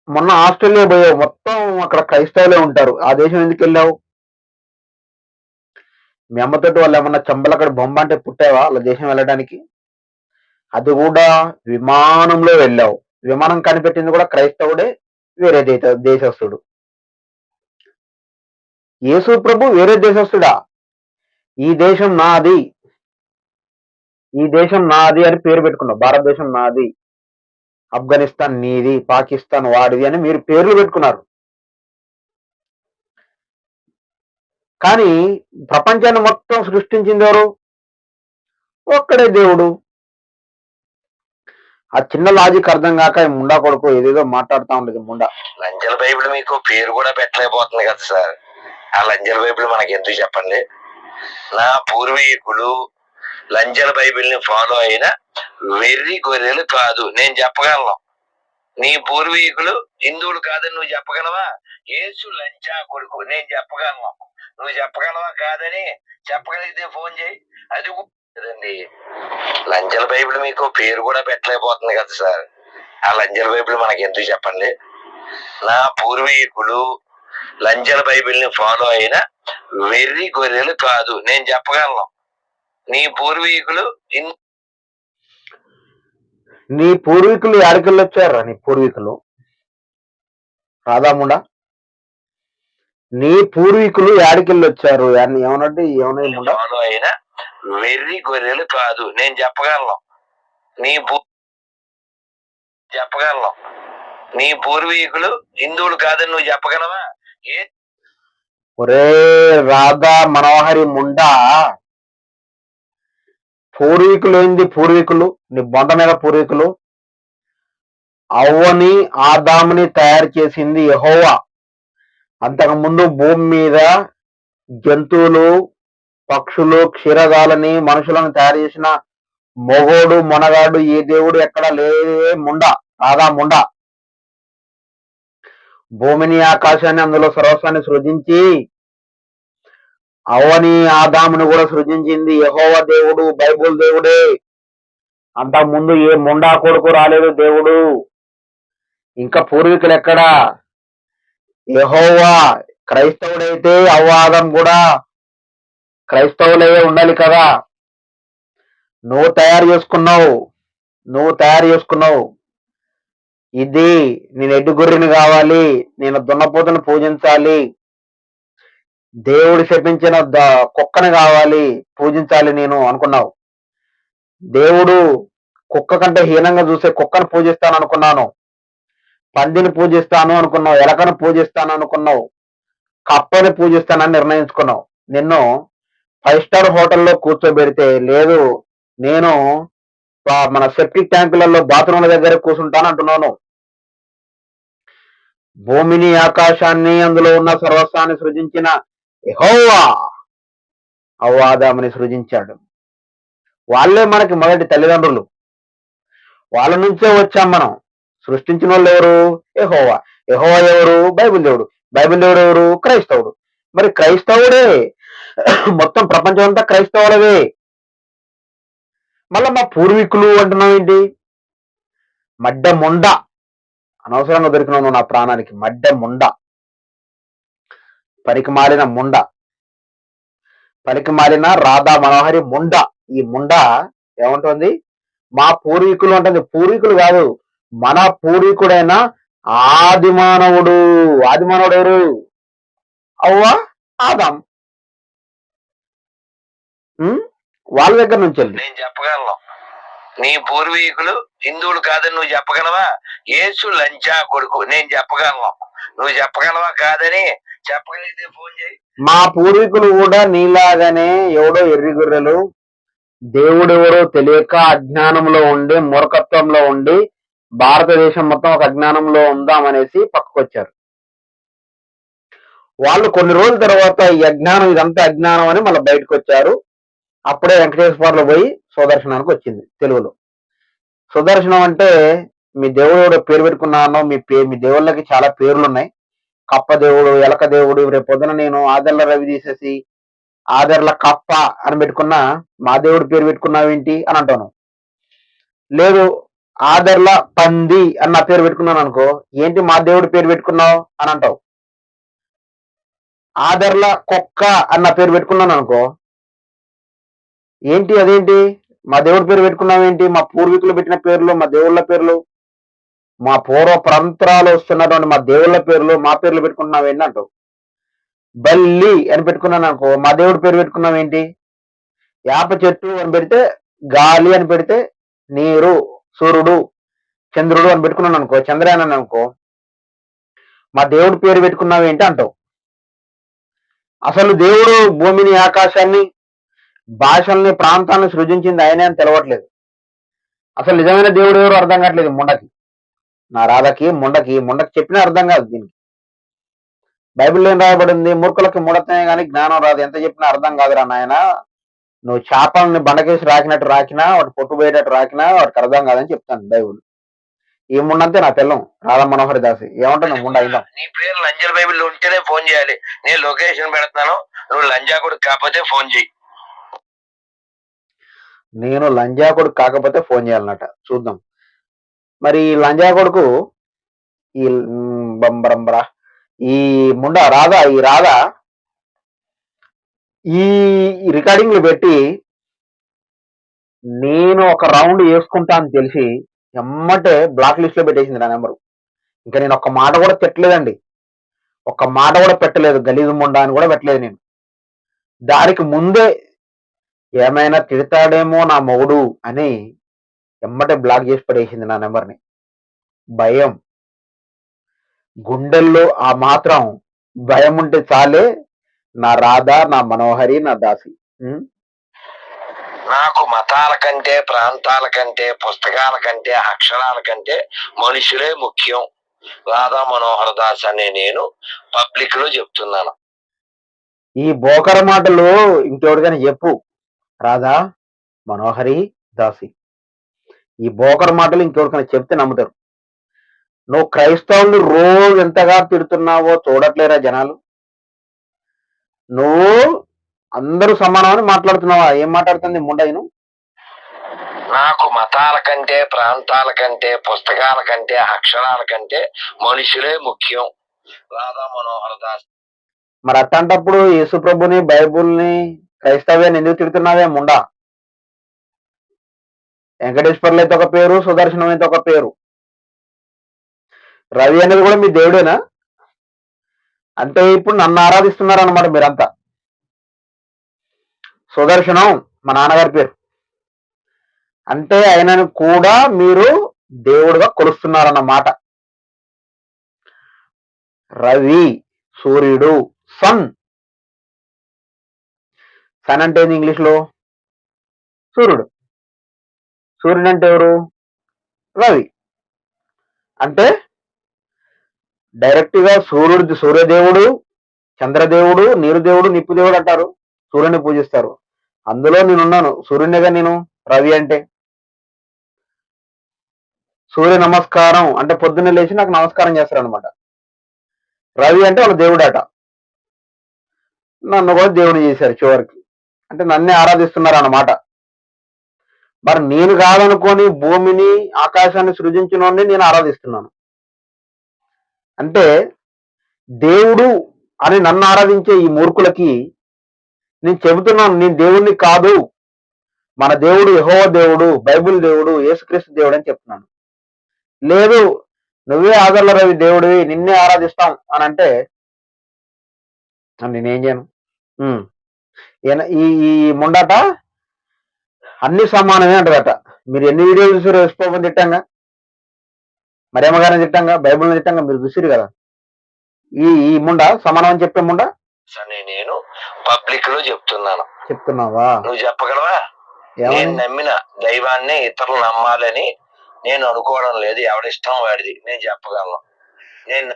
మొన్న ఆస్ట్రేలియా పోయావు, మొత్తం అక్కడ క్రైస్తవులే ఉంటారు, ఆ దేశం ఎందుకు వెళ్ళావు? మీ అమ్మతోటి వాళ్ళు ఏమన్నా చంబలకడి బొమ్మ అంటే పుట్టావా వాళ్ళ దేశం వెళ్ళడానికి? అది కూడా విమానంలో వెళ్ళావు. విమానం కనిపెట్టింది కూడా క్రైస్తవుడే, వేరే దేశస్తుడు. యేసు ప్రభు వేరే దేశస్తుడా? ఈ దేశం నాది, ఈ దేశం నాది అని పేరు పెట్టుకున్నావు. భారతదేశం నాది, ఆఫ్ఘనిస్తాన్ నీది, పాకిస్తాన్ వాడిది అని మీరు పేర్లు పెట్టుకున్నారు. కానీ ప్రపంచాన్ని మొత్తం సృష్టించింది ఎవరు? ఒక్కడే దేవుడు. ఆ చిన్న లాజిక్ అర్థం కాక ఈ ముండా కొడుకు ఏదేదో మాట్లాడుతూ ఉండేది ముండా. లంజల బైబిల్ మీకు పేరు కూడా పెట్టలేకపోతుంది కదా సార్. ఆ లంజల బైబిల్ మనకి ఎందుకు చెప్పండి? నా పూర్వీకులు లంజల బైబిల్ ని ఫాలో అయిన వెర్రి గొర్రెలు కాదు, నేను చెప్పగలను. నీ పూర్వీకులు హిందువులు కాదని నువ్వు చెప్పగలవా? యేసు లంచా కొడుకు, నేను చెప్పగలను. నువ్వు చెప్పగలవా? కాదని చెప్పగలిగితే ఫోన్ చేయి. అది కదండి. లంజల బైబిల్ మీకు పేరు కూడా పెట్టలేకపోతుంది కదా సార్. ఆ లంజల బైబిల్ మనకి ఎందుకు చెప్పండి? నా పూర్వీకులు లంజల బైబిల్ ని ఫాలో అయిన వెర్రి గొర్రెలు కాదు, నేను చెప్పగలను. నీ పూర్వీకులు నీ పూర్వీకులు యాడికెళ్ళి వచ్చారా? నీ పూర్వీకులు రాధాముండా, నీ పూర్వీకులు యాడికెళ్ళి వచ్చారు? ఏమన్నట్టు ఏమన్నా ఫాలో అయిన వెర్రి గొర్రెలు కాదు, నేను చెప్పగలను. నీ చెప్పగలను. నీ పూర్వీకులు హిందువులు కాదని నువ్వు చెప్పగలవా? ఒరే రాధా మనోహరి ముండా, పూర్వీకులు ఏంది? పూర్వీకులు నీ బొండ మీద పూర్వీకులు. అవ్వని ఆదాముని తయారు చేసింది యెహోవా. అంతకుముందు భూమి మీద జంతువులు, పక్షులు, క్షీరదాలని, మనుషులను తయారు చేసిన మొగోడు మొనగాడు ఏ దేవుడు ఎక్కడ లేదే ముండ, రాధా ముండ. భూమిని ఆకాశాన్ని అందులో సర్వస్వాన్ని సృజించి అవని ఆదామును కూడా సృజించింది యెహోవా దేవుడు, బైబుల్ దేవుడే. అంతకు ముందు ఏ ముండా కొడుకు రాలేదు దేవుడు. ఇంకా పూర్వీకులు ఎక్కడా? యెహోవా. క్రైస్తవుడైతే అవ్వాదం కూడా క్రైస్తవులే ఉండాలి కదా. నువ్వు తయారు చేసుకున్నావు. ఇది నేను ఎడ్డుగుర్రిని కావాలి, నేను దున్నపోతును పూజించాలి, దేవుడు శపించిన కుక్కని కావాలి పూజించాలి నేను అనుకున్నావు. దేవుడు కుక్క కంటే హీనంగా చూసే కుక్కను పూజిస్తాను అనుకున్నాను, పందిని పూజిస్తాను అనుకున్నావు, ఎలకను పూజిస్తాను అనుకున్నావు, కప్పని పూజిస్తానని నిర్ణయించుకున్నావు. నిన్ను 5 స్టార్ హోటల్లో కూర్చోబెడితే లేదు, నేను మన సెప్టిక్ ట్యాంకులలో బాత్రూమ్ల దగ్గర కూర్చుంటాను అంటున్నాను. భూమిని ఆకాశాన్ని అందులో ఉన్న సర్వస్వాన్ని సృజించిన యెహోవా అవ్వాదాముని సృజించాడు. వాళ్ళే మనకి మొదటి తల్లిదండ్రులు, వాళ్ళ నుంచే వచ్చాం మనం. సృష్టించిన వాళ్ళు ఎవరు? యెహోవా. యెహోవా ఎవరు? బైబిల్ దేవుడు. బైబిల్ దేవుడు ఎవరు? క్రైస్తవుడు. మరి క్రైస్తవుడే మొత్తం ప్రపంచం అంతా క్రైస్తవులవే. మళ్ళా మా పూర్వీకులు అంటున్నావు ఏంటి? మడ్డ ముండ, అనవసరంగా దొరికినావు నా ప్రాణానికి. మడ్డ ముండ, పనికి మాలిన ముండ, పనికి మాలిన రాధా మనోహరి ముండ. ఈ ముండ ఏమంటుంది? మా పూర్వీకులు అంటుంది. పూర్వీకులు కాదు, మన పూర్వీకుడైన ఆదిమానవుడు. ఆదిమానవుడు ఎవరు? అవ్వ, ఆదాం. వాళ్ళ దగ్గర నుంచి నేను చెప్పగలను. నీ పూర్వీకులు హిందువులు కాదని నువ్వు చెప్పగలవా? యేసు లంచా కొడుకు. నేను చెప్పగలను. నువ్వు చెప్పగలవా కాదని? చెప్పగలిగితే ఫోన్ చేయి. మా పూర్వీకులు కూడా నీలాగానే ఎవడో ఎర్రి గొర్రెలు, దేవుడెవరో తెలియక అజ్ఞానంలో ఉండి, మూర్ఖత్వంలో ఉండి, భారతదేశం మొత్తం ఒక అజ్ఞానంలో ఉందామనేసి పక్కకొచ్చారు. వాళ్ళు కొన్ని రోజుల తర్వాత ఈ అజ్ఞానం, ఇదంతా అజ్ఞానం అని మళ్ళీ బయటకు వచ్చారు. అప్పుడే వెంకటేశ్వర్లో పోయి సుదర్శనానికి వచ్చింది తెలుగులో. సుదర్శనం అంటే మీ దేవుడు పేరు పెట్టుకున్నాను. మీ దేవుళ్ళకి చాలా పేర్లు ఉన్నాయి. కప్ప దేవుడు, ఎలక దేవుడు. రేపు పొద్దున నేను ఆదర్ల రవి తీసేసి ఆదర్ల కప్ప అని పెట్టుకున్నా, మా దేవుడి పేరు పెట్టుకున్నావేంటి అని అంటాను. లేదు, ఆదర్ల పంది అని నా పేరు పెట్టుకున్నాను అనుకో, ఏంటి మా దేవుడి పేరు పెట్టుకున్నావు అని అంటావు. ఆదర్ల కుక్క అన్న పేరు పెట్టుకున్నాను అనుకో, ఏంటి అదేంటి మా దేవుడి పేరు పెట్టుకున్నావేంటి? మా పూర్వీకులు పెట్టిన పేర్లు, మా దేవుళ్ళ పేర్లు, మా పూర్వ పరంపరాలు వస్తున్నటువంటి మా దేవుళ్ళ పేర్లు, మా పేర్లు పెట్టుకున్నావేంటి అంటావు. బల్లి అని పెట్టుకున్నాను అనుకో, మా దేవుడి పేరు పెట్టుకున్నావేంటి? యాప చెట్టు అని పెడితే, గాలి అని పెడితే, నీరు, సూర్యుడు, చంద్రుడు అని పెట్టుకున్నాను అనుకో, చంద్రయాన్ అని అనుకో, మా దేవుడి పేరు పెట్టుకున్నావేంటి అంటావు. అసలు దేవుడు భూమిని, ఆకాశాన్ని, భాషల్ని, ప్రాంతాలను సృజించింది ఆయనే అని తెలవట్లేదు. అసలు నిజమైన దేవుడు ఎవరు అర్థం కావట్లేదు ముండకి. నా రాధకి ముండకి చెప్పినా అర్థం కాదు. దీనికి బైబిల్లో ఏం రాయబడింది? మూర్ఖులకి మూఢత్వమే కానీ జ్ఞానం రాదు. ఎంత చెప్పినా అర్థం కాదురా నాయన. నువ్వు చేపల్ని బండకేసి రాకినట్టు రాకినా, వాటి పొట్టు పోయేటట్టు రాకినా వాటికి అర్థం కాదని చెప్తాను బైబుల్. ఈ ముండంతే నా తెల్లం, రాధా మనోహరి దాసి. ఏమంటావు ముండ అయిందా? నీ పేరు లంజల్ బైబిల్ ఉంటేనే ఫోన్ చేయాలి. నేను లొకేషన్ పెడతాను, నువ్వు లంజాకుడు కాకపోతే ఫోన్ చేయి. నేను లంజాకుడు కాకపోతే ఫోన్ చేయాలన్నట. చూద్దాం మరి. లంజా కొడుకు ఈ బంబరంబరా, ఈ ముండ రాధా, ఈ రాధా ఈ రికార్డింగ్లు పెట్టి నేను ఒక రౌండ్ వేసుకుంటా అని తెలిసి ఎమ్మటే బ్లాక్ లిస్ట్ లో పెట్టేసింది నా నెంబరు. ఇంకా నేను ఒక్క మాట కూడా తిట్టలేదండి, ఒక్క మాట కూడా పెట్టలేదు. గలీజు ముండా అని కూడా పెట్టలేదు నేను. దానికి ముందే ఏమైనా తిడతాడేమో నా మొగుడు అని ఎమ్మటే బ్లాక్ చేసి పడేసింది నా నెంబర్ని. భయం, గుండెల్లో ఆ మాత్రం భయం ఉంటే చాలే నా రాధా, నా మనోహరి, నా దాసి. నాకు మతాల కంటే, ప్రాంతాల కంటే, పుస్తకాల కంటే, అక్షరాల కంటే మనుషులే ముఖ్యం. రాధా మనోహర్ దాస్ అనే నేను పబ్లిక్ లో చెప్తున్నాను. ఈ బోకర మాటలు ఇంకెవరికైనా చెప్పు. రాధా మనోహరి, దాసి. ఈ బోకర్ మాటలు ఇంకెవరికైనా చెప్తే నమ్ముతారు. నువ్వు క్రైస్తవుల్ని రోజు ఎంతగా తిడుతున్నావో చూడట్లేరా జనాలు. నువ్వు అందరూ సమానమని మాట్లాడుతున్నావా? ఏం మాట్లాడుతుంది ముండయిను? నాకు మతాల కంటే, ప్రాంతాల కంటే, పుస్తకాల కంటే, అక్షరాల కంటే మనుషులే ముఖ్యం. రాధా మనోహర్ దాస్. మరి అట్టంటప్పుడు యేసు ప్రభుని, బైబుల్ని, క్రైస్తవ్యాన్ని ఎందుకు తిడుతున్నావే ముండా? వెంకటేశ్వర్లు అయితే ఒక పేరు, సుదర్శనం అయితే ఒక పేరు. రవి అనేది కూడా మీ దేవుడేనా? అంటే ఇప్పుడు నన్ను ఆరాధిస్తున్నారన్నమాట మీరంతా. సుదర్శనం మా నాన్నగారి పేరు. అంటే ఆయనను కూడా మీరు దేవుడుగా కొలుస్తున్నారన్నమాట. రవి, సూర్యుడు, సన్. సన్ అంటే ఏంది ఇంగ్లీష్ లో? సూర్యుడు. సూర్యుడు అంటే ఎవరు? రవి. అంటే డైరెక్ట్ గా సూర్యదేవుడు, చంద్రదేవుడు, నీరు దేవుడు, నిప్పు దేవుడు అంటారు. సూర్యుని పూజిస్తారు. అందులో నేనున్నాను. సూర్యునిగా నేను. రవి అంటే సూర్య నమస్కారం అంటే పొద్దున్నే లేచి నాకు నమస్కారం చేస్తారు అనమాట. రవి అంటే వాళ్ళ దేవుడట. నన్ను కూడా దేవుడు చేశారు చివరికి. అంటే నన్నే ఆరాధిస్తున్నారు అన్నమాట. మరి నేను కాదనుకొని భూమిని, ఆకాశాన్ని సృజించిన నేను ఆరాధిస్తున్నాను. అంటే దేవుడు అని నన్ను ఆరాధించే ఈ మూర్ఖులకి నేను చెబుతున్నాను, నేను దేవుణ్ణి కాదు, మన దేవుడు యెహోవా దేవుడు, బైబిల్ దేవుడు, యేసుక్రీస్తు దేవుడు అని చెప్తున్నాను. లేదు, నువ్వే ఆదర్ల రవి దేవుడివి, నిన్నే ఆరాధిస్తాం అని అంటే నేనేం చేయను. ఈ ఈ ముండట అన్ని సమానమే అంటారట. మీరు ఎన్ని వీడియోలు చూసారు? వేసుకోమని తిట్టంగా, మరియమ్మ గారిని తిట్టంగా, బైబిల్ని తిట్టంగా మీరు చూసిరు కదా. ఈ ఈ ముండ సమానం అని చెప్పే ముండ నేను పబ్లిక్ లో చెప్తున్నావా? నువ్వు చెప్పగలవా? నేను నమ్మిన దైవాన్ని ఇతరులు నమ్మాలని నేను అనుకోవడం లేదు. ఎవడిష్టం వాడిది. నేను చెప్పగలను. నేను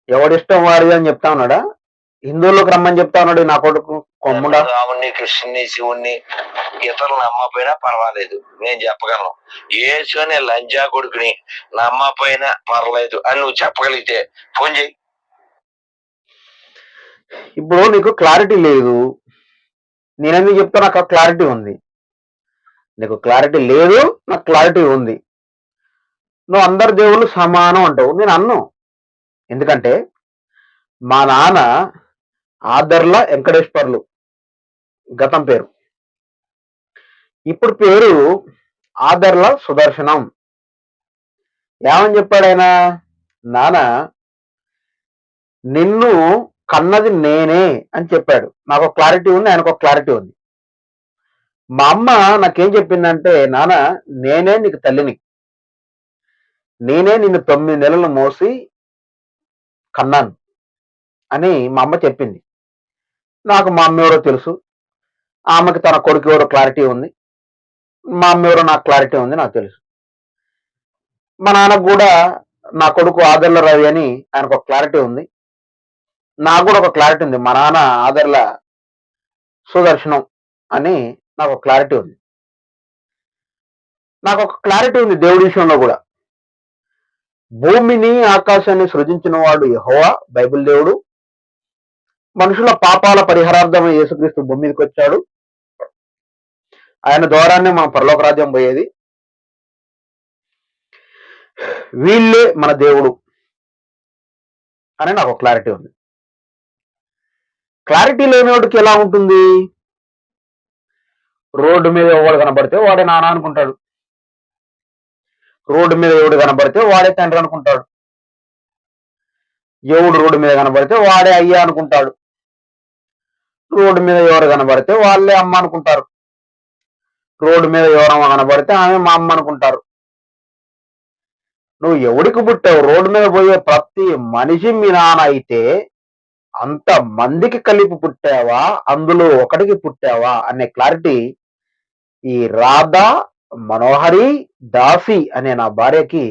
ఎవడిష్టం వాడిది అని చెప్తా ఉన్నాడా? హిందువులకు రమ్మని చెప్తా ఉన్నాడు నా కొడుకు కొమ్ముడా. రాముణ్ణి, కృష్ణుని, శివుణ్ణి ఇతరులు నమ్మపోయినా పర్వాలేదు, నేను చెప్పగలను. యేసు అనే లంజా కొడుకుని నమ్మపోయినా పర్లేదు అని నువ్వు చెప్పగలిగితే ఫోన్ చేయి. ఇప్పుడు నీకు క్లారిటీ లేదు. నేనెందుకు చెప్తా? నాకు క్లారిటీ ఉంది. నీకు క్లారిటీ లేదు, నాకు క్లారిటీ ఉంది. నువ్వు అందరు దేవుళ్ళు సమానం అంటావు. నేను అన్ను. ఎందుకంటే మా నాన్న ఆదర్ల వెంకటేశ్వర్లు గతం పేరు. ఇప్పుడు పేరు ఆదర్ల సుదర్శనం. ఏమని చెప్పాడు ఆయన? నాన్న నిన్ను కన్నది నేనే అని చెప్పాడు. నాకు క్లారిటీ ఉంది, ఆయనకు ఒక క్లారిటీ ఉంది. మా అమ్మ నాకేం చెప్పిందంటే, నాన్న నేనే నీకు తల్లిని, నేనే నిన్ను 9 నెలలు మోసి కన్నాను అని మా అమ్మ చెప్పింది. నాకు మా అమ్మ ఎవరో తెలుసు, ఆమెకి తన కొడుకు ఎవరో క్లారిటీ ఉంది, మా అమ్మ ఎవరో నాకు క్లారిటీ ఉంది, నాకు తెలుసు. మా నాన్నకు కూడా నా కొడుకు ఆదర్ల రవి అని ఆయనకు ఒక క్లారిటీ ఉంది, నాకు కూడా ఒక క్లారిటీ ఉంది, మా నాన్న ఆదర్ల సుదర్శనం అని నాకు ఒక క్లారిటీ ఉంది. నాకు ఒక క్లారిటీ ఉంది దేవుడి విషయంలో కూడా. భూమిని, ఆకాశాన్ని సృజించిన వాడు యెహోవా, బైబిల్ దేవుడు. మనుషుల పాపాల పరిహారార్థం యేసుక్రీస్తు భూమి మీదకి వచ్చాడు. ఆయన ద్వారానే మన పరలోక రాజ్యం పోయేది. వీళ్ళే మన దేవుడు అని నాకు ఒక క్లారిటీ ఉంది. క్లారిటీ లేనివాడికి ఎలా ఉంటుంది? రోడ్డు మీద ఎవడు కనబడితే వాడే నాన్న అనుకుంటాడు, రోడ్డు మీద ఎవడు కనబడితే వాడే తండ్రి అనుకుంటాడు, ఎవడు రోడ్డు మీద కనబడితే వాడే అయ్యా అనుకుంటాడు, రోడ్డు మీద ఎవరు కనబడితే వాళ్ళే అమ్మ అనుకుంటారు, రోడ్డు మీద ఎవరమ్మ కనబడితే ఆమె మా అమ్మ అనుకుంటారు. నువ్వు ఎవడికి పుట్టావు? రోడ్డు మీద పోయే ప్రతి మనిషి మీ నాన్న అయితే అంత మందికి కలిపి పుట్టావా, అందులో ఒకటికి పుట్టావా అనే క్లారిటీ ఈ రాధా మనోహరి దాసి అనే నా భార్యకి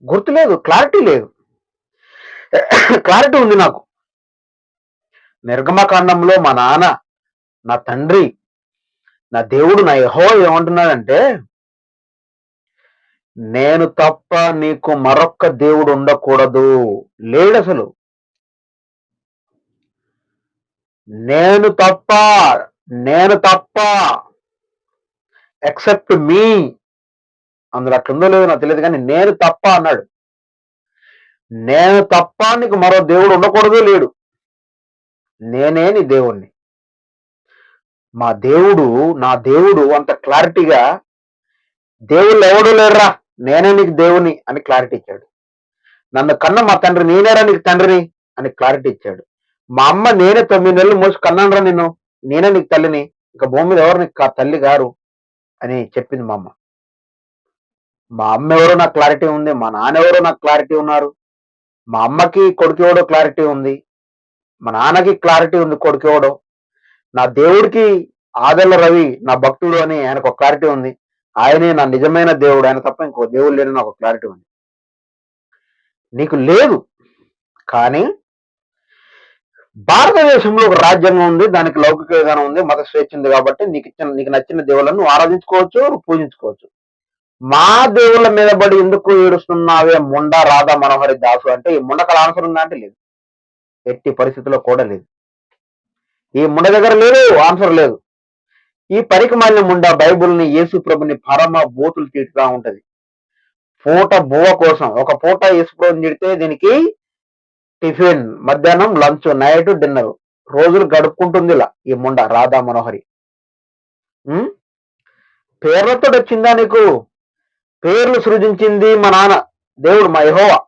గుర్తులేదు, క్లారిటీ లేదు. క్లారిటీ ఉంది నాకు. నిర్గమకాండంలో మా నాన్న, నా తండ్రి నా దేవుడు నా యెహోవా ఏమంటున్నాడంటే, నేను తప్ప నీకు మరొక్క దేవుడు ఉండకూడదు. లేడసలు. నేను తప్ప, నేను తప్ప, ఎక్సెప్ట్ మీ. అందులో అట్లుందో లేదో నాకు తెలియదు కానీ నేను తప్ప అన్నాడు. నేను తప్ప నీకు మరో దేవుడు ఉండకూడదు, లేడు. నేనే నీ దేవుణ్ణి. మా దేవుడు, నా దేవుడు అంత క్లారిటీగా దేవుళ్ళు ఎవడు లేరురా, నేనే నీకు దేవుని అని క్లారిటీ ఇచ్చాడు. నన్ను కన్న మా తండ్రి నేనేరా నీకు తండ్రిని అని క్లారిటీ ఇచ్చాడు. మా అమ్మ నేనే 9 నెలలు మోసి కన్నానురా నిన్ను, నేనే నీకు తల్లిని, ఇక భూమి మీద ఎవరు నీకు తల్లి గారు అని చెప్పింది మా అమ్మ. మా అమ్మ ఎవరో నాకు క్లారిటీ ఉంది, మా నాన్న ఎవరో నాకు క్లారిటీ ఉన్నారు. మా అమ్మకి కొడుకు ఎవడో క్లారిటీ ఉంది, మా నాన్నకి క్లారిటీ ఉంది కొడుకు ఎవడో. నా దేవుడికి ఆదెల్ల రవి నా భక్తుడు అని ఆయనకు ఒక క్లారిటీ ఉంది. ఆయనే నా నిజమైన దేవుడు, ఆయన తప్ప ఇంకో దేవుడు లేని నాకు క్లారిటీ ఉంది. నీకు లేదు. కానీ భారతదేశంలో ఒక రాజ్యాంగం ఉంది, దానికి లౌకిక విధానం ఉంది, మత స్వేచ్ఛ ఉంది కాబట్టి నీకు నచ్చిన దేవుళ్ళను నువ్వు ఆరాధించుకోవచ్చు, నువ్వు పూజించుకోవచ్చు. మా దేవుళ్ళ మీద పడి ఎందుకు ఏడుస్తున్నావే ముండా రాధా మనోహరి దాసు అంటే, ఈ ముండకల ఆన్సర్ ఉందా అంటే లేదు. ఎట్టి పరిస్థితుల్లో కూడా లేదు. ఈ ముండ దగ్గర లేదు, ఆన్సర్ లేదు. ఈ పనికి మాలిన ముండ బైబుల్ని, యేసు ప్రభుని పరమ బూతులు తీరుతా ఉంటది. పూట బువ్వ కోసం. ఒక పూట యేసు ప్రభుని తిడితే దీనికి టిఫిన్, మధ్యాహ్నం లంచ్, నైట్ డిన్నర్, రోజులు గడుపుకుంటుంది ఇలా ఈ ముండ రాధా మనోహరి. పేర్లతో వచ్చిందా నీకు? పేర్లు సృజించింది మా నాన్న దేవుడు, మా యెహోవా,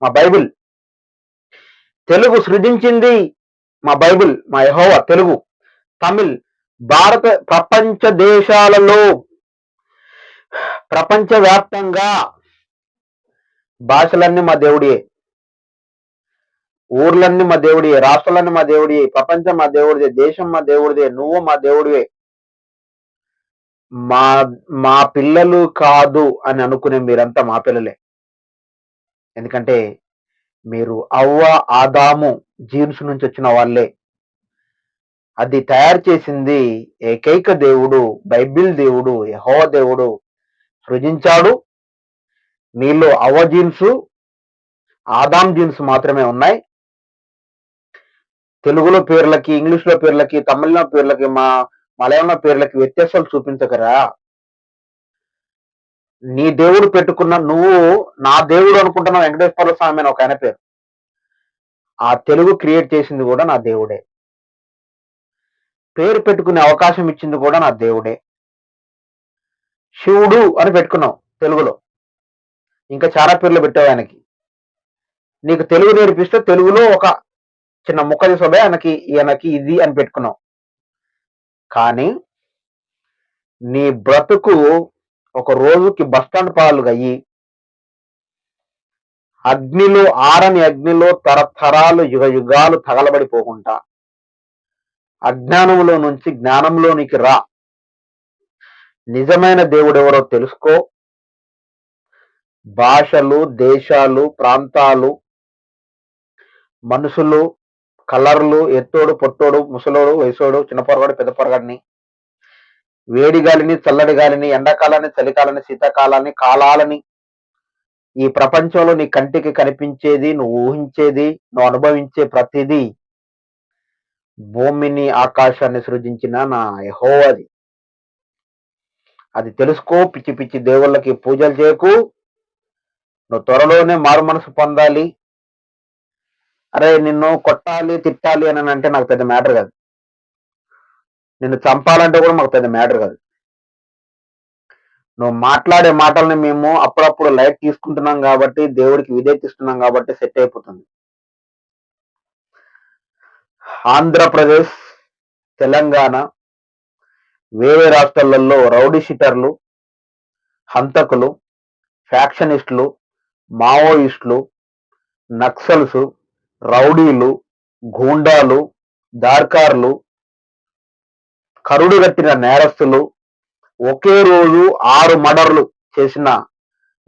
మా బైబిల్. తెలుగు సృజించింది మా బైబిల్, మా యెహోవా తెలుగు. తమిళ్, భారత ప్రపంచ దేశాలలో, ప్రపంచవ్యాప్తంగా భాషలన్నీ మా దేవుడియే, ఊర్లన్నీ మా దేవుడియే, రాష్ట్రాలన్నీ మా దేవుడియే, ప్రపంచం మా దేవుడిదే, దేశం మా దేవుడిదే, నువ్వు మా దేవుడివే. మా మా పిల్లలు కాదు అని అనుకునే మీరంతా మా పిల్లలే. ఎందుకంటే మీరు అవ్వ ఆదాము జీన్స్ నుంచి వచ్చిన వాళ్ళే. అది తయారు చేసింది ఏకైక దేవుడు, బైబిల్ దేవుడు, యెహోవా దేవుడు సృజించాడు. నీలో అవ్వ జీన్స్, ఆదాం జీన్స్ మాత్రమే ఉన్నాయి. తెలుగులో పేర్లకి, ఇంగ్లీష్లో పేర్లకి, తమిళలో పేర్లకి, మలయాళంలో పేర్లకి వ్యత్యాసాలు చూపించకరా. నీ దేవుడు పెట్టుకున్న, నువ్వు నా దేవుడు అనుకుంటున్న వెంకటేశ్వర స్వామి అని ఒక ఆయన పేరు. ఆ తెలుగు క్రియేట్ చేసింది కూడా నా దేవుడే. పేరు పెట్టుకునే అవకాశం ఇచ్చింది కూడా నా దేవుడే. శివుడు అని పెట్టుకున్నావు తెలుగులో, ఇంకా చాలా పేర్లు పెట్టావు ఆయనకి. నీకు తెలుగు నేర్పిస్తే తెలుగులో ఒక చిన్న ముక్క తీసుకోబోయి ఈయనకి ఇది అని పెట్టుకున్నావు. కానీ నీ బ్రతుకు ఒక రోజుకి బస్టాండ్ పాలుగా అయ్యి, అగ్నిలో, ఆరని అగ్నిలో తరతరాలు యుగ యుగాలు తగలబడిపోకుండా అజ్ఞానంలో నుంచి జ్ఞానంలోనికి రా. నిజమైన దేవుడు ఎవరో తెలుసుకో. భాషలు, దేశాలు, ప్రాంతాలు, మనుషులు, కలర్లు, ఎత్తోడు, పొట్టోడు, ముసలోడు, వయసోడు, చిన్న పొరగాడు, పెద్ద పొరగాడిని, వేడి గాలిని, చల్లడి గాలిని, ఎండాకాలాన్ని, చలికాలాన్ని, శీతాకాలాన్ని, కాలాలని, ఈ ప్రపంచంలో నీ కంటికి కనిపించేది, నువ్వు ఊహించేది, నువ్వు అనుభవించే ప్రతిదీ భూమిని, ఆకాశాన్ని సృజించిన నా యెహోవాది. అది తెలుసుకో. పిచ్చి పిచ్చి దేవుళ్ళకి పూజలు చేయకు. నువ్వు త్వరలోనే మారు మనసు పొందాలి. అరే నిన్ను కొట్టాలి, తిట్టాలి అని అంటే నాకు పెద్ద మ్యాటర్ కాదు. నిన్ను చంపాలంటే కూడా మాకు పెద్ద మ్యాటర్ కాదు. నువ్వు మాట్లాడే మాటల్ని మేము అప్పుడప్పుడు లైట్ తీసుకుంటున్నాం కాబట్టి, దేవుడికి విధేయతిస్తున్నాం కాబట్టి సెట్ అయిపోతుంది. ఆంధ్రప్రదేశ్, తెలంగాణ, వేరే రాష్ట్రాలలో రౌడీ షీటర్లు, హంతకులు, ఫ్యాక్షనిస్టులు, మావోయిస్టులు, నక్సల్స్, రౌడీలు, గూండాలు, దార్కార్లు, కరుడు కట్టిన నేరస్తులు, ఒకే రోజు 6 మర్డర్లు చేసిన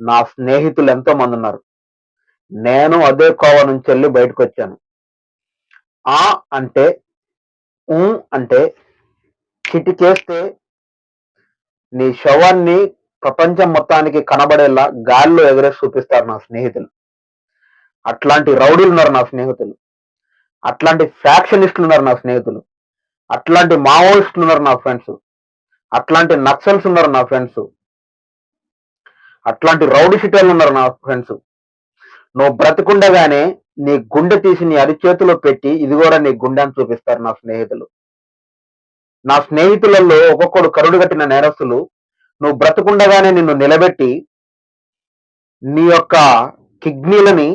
నా స్నేహితులు ఎంతో మంది ఉన్నారు. నేను అదే కోవ నుంచి వెళ్ళి బయటకు వచ్చాను. ఆ అంటే, అంటే చిటికేస్తే నీ శవాన్ని ప్రపంచం మొత్తానికి కనబడేలా గాల్లో ఎగరేసి చూపిస్తారు నా స్నేహితులు. అట్లాంటి రౌడీలు ఉన్నారు నా స్నేహితులు. అట్లాంటి ఫ్యాక్షనిస్టులు ఉన్నారు నా స్నేహితులు. అట్లాంటి మావోయిస్టులు ఉన్నారు నా ఫ్రెండ్స్. అట్లాంటి నక్సల్స్ ఉన్నారు నా ఫ్రెండ్స్. అట్లాంటి రౌడీ షీటర్లు ఉన్నారు నా ఫ్రెండ్స్. నువ్వు బ్రతికుండగానే నీ గుండె తీసి నీ అరిచేతిలో పెట్టి ఇది కూడా నీ గుండె అని చూపిస్తారు నా స్నేహితులు. నా స్నేహితులలో ఒక్కొక్కడు కరుడు కట్టిన నేరస్తులు నువ్వు బ్రతుకుండగానే నిన్ను నిలబెట్టి నీ యొక్క కిడ్నీలని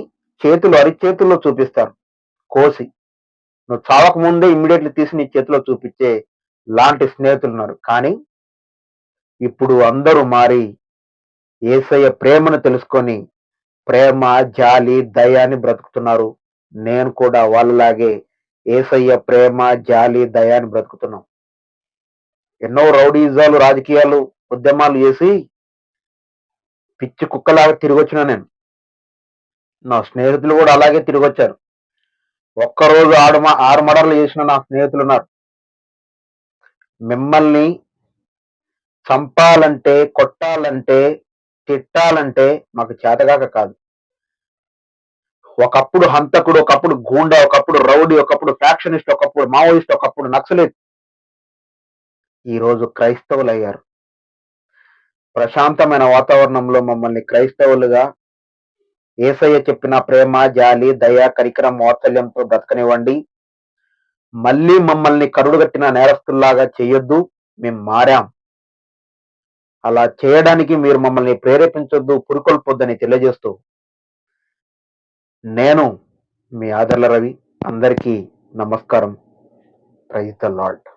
అరిచేతుల్లో చూపిస్తారు కోసి. నువ్వు చావక ముందే ఇమ్మీడియట్లీ తీసి నీ చేతిలో చూపించే లాంటి స్నేహితులు ఉన్నారు. కానీ ఇప్పుడు అందరూ మారి యేసయ్య ప్రేమను తెలుసుకొని ప్రేమ, జాలి, దయాన్ని బ్రతుకుతున్నారు. నేను కూడా వాళ్ళలాగే యేసయ్య ప్రేమ, జాలి, దయాన్ని బ్రతుకుతున్నాం. ఎన్నో రౌడీజాలు, రాజకీయాలు, ఉద్యమాలు చేసి పిచ్చి కుక్కలాగా తిరిగొచ్చిన నేను. నా స్నేహితులు కూడా అలాగే తిరిగొచ్చారు. ఒక్కరోజు 6 మర్డర్లు చేసిన నా స్నేహితులు ఉన్నారు. మిమ్మల్ని చంపాలంటే, కొట్టాలంటే, తిట్టాలంటే మాకు చేతగాక కాదు. ఒకప్పుడు హంతకుడు, ఒకప్పుడు గూండా, ఒకప్పుడు రౌడీ, ఒకప్పుడు ఫ్యాక్షనిస్ట్, ఒకప్పుడు మావోయిస్ట్, ఒకప్పుడు నక్సలైట్ ఈ రోజు క్రైస్తవులు అయ్యారు. ప్రశాంతమైన వాతావరణంలో మమ్మల్ని క్రైస్తవులుగా యేసయ్య చెప్పిన ప్రేమ, జాలి, దయ, కనికరం, వాత్సల్యంతో బ్రతకనివ్వండి. మళ్ళీ మమ్మల్ని కరుడుగట్టిన నేరస్తుల్లాగా చేయొద్దు. మేము మారాం. అలా చేయడానికి మీరు మమ్మల్ని ప్రేరేపించొద్దు, పురికొల్పొద్దని తెలియజేస్తూ నేను మీ ఆదర్ల రవి. అందరికీ నమస్కారం. Praise the lord.